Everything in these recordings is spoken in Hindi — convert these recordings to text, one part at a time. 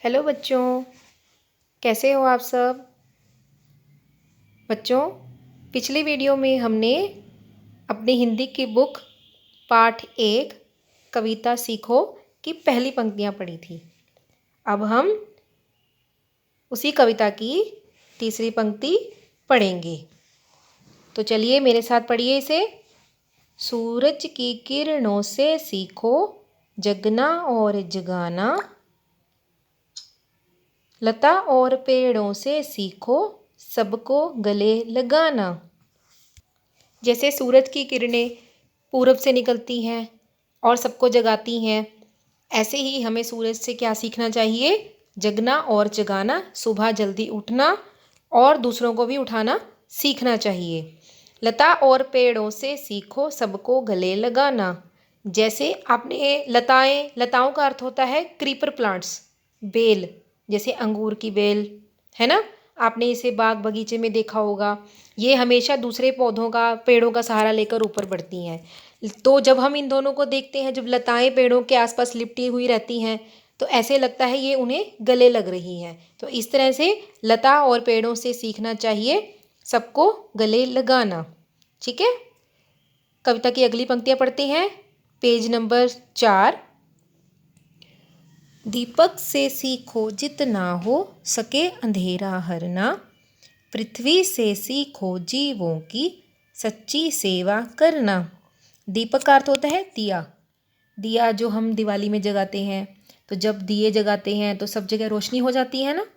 हेलो बच्चों, कैसे हो आप सब। बच्चों, पिछली वीडियो में हमने अपनी हिंदी की बुक पाठ 1 कविता सीखो की पहली पंक्तियाँ पढ़ी थी। अब हम उसी कविता की तीसरी पंक्ति पढ़ेंगे। तो चलिए मेरे साथ पढ़िए इसे। सूरज की किरणों से सीखो जगना और जगाना, लता और पेड़ों से सीखो सबको गले लगाना। जैसे सूरज की किरणें पूरब से निकलती हैं और सबको जगाती हैं, ऐसे ही हमें सूरज से क्या सीखना चाहिए? जगना और जगाना, सुबह जल्दी उठना और दूसरों को भी उठाना सीखना चाहिए। लता और पेड़ों से सीखो सबको गले लगाना। जैसे आपने लताओं का अर्थ होता है क्रीपर प्लांट्स, बेल, जैसे अंगूर की बेल, है ना। आपने इसे बाग बगीचे में देखा होगा। ये हमेशा दूसरे पौधों का, पेड़ों का सहारा लेकर ऊपर बढ़ती हैं। तो जब हम इन दोनों को देखते हैं, जब लताएं पेड़ों के आसपास लिपटी हुई रहती हैं, तो ऐसे लगता है ये उन्हें गले लग रही हैं। तो इस तरह से लता और पेड़ों से सीखना चाहिए सबको गले लगाना। ठीक है। कविता की अगली पंक्तियां पढ़ते हैं। Page number 4। दीपक से सीखो जितना हो सके अंधेरा हरना, पृथ्वी से सीखो जीवों की सच्ची सेवा करना। दीपक का अर्थ होता है दिया। दिया जो हम दिवाली में जगाते हैं, तो जब दिए जगाते हैं तो सब जगह रोशनी हो जाती है ना।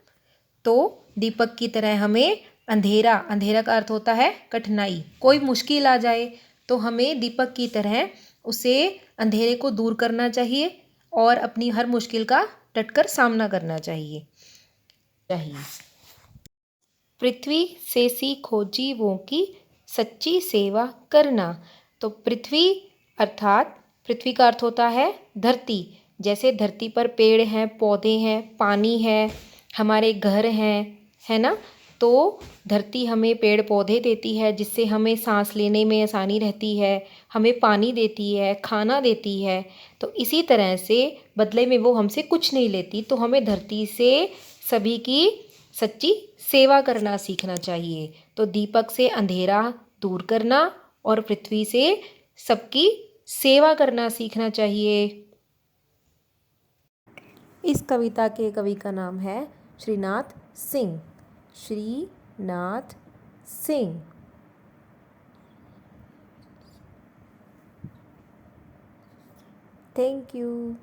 तो दीपक की तरह हमें अंधेरा, अंधेरा का अर्थ होता है कठिनाई, कोई मुश्किल आ जाए तो हमें दीपक की तरह उसे, अंधेरे को दूर करना चाहिए और अपनी हर मुश्किल का डटकर सामना करना चाहिए। पृथ्वी से सीखो जीवों की सच्ची सेवा करना। तो पृथ्वी अर्थात, पृथ्वी का अर्थ होता है धरती। जैसे धरती पर पेड़ हैं, पौधे हैं, पानी है, हमारे घर हैं, है ना। तो धरती हमें पेड़ पौधे देती है जिससे हमें सांस लेने में आसानी रहती है, हमें पानी देती है, खाना देती है। तो इसी तरह से बदले में वो हमसे कुछ नहीं लेती, तो हमें धरती से सभी की सच्ची सेवा करना सीखना चाहिए। तो दीपक से अंधेरा दूर करना और पृथ्वी से सबकी सेवा करना सीखना चाहिए। इस कविता के कवि का नाम है श्रीनाथ सिंह। श्रीनाथ सिंह। Thank you.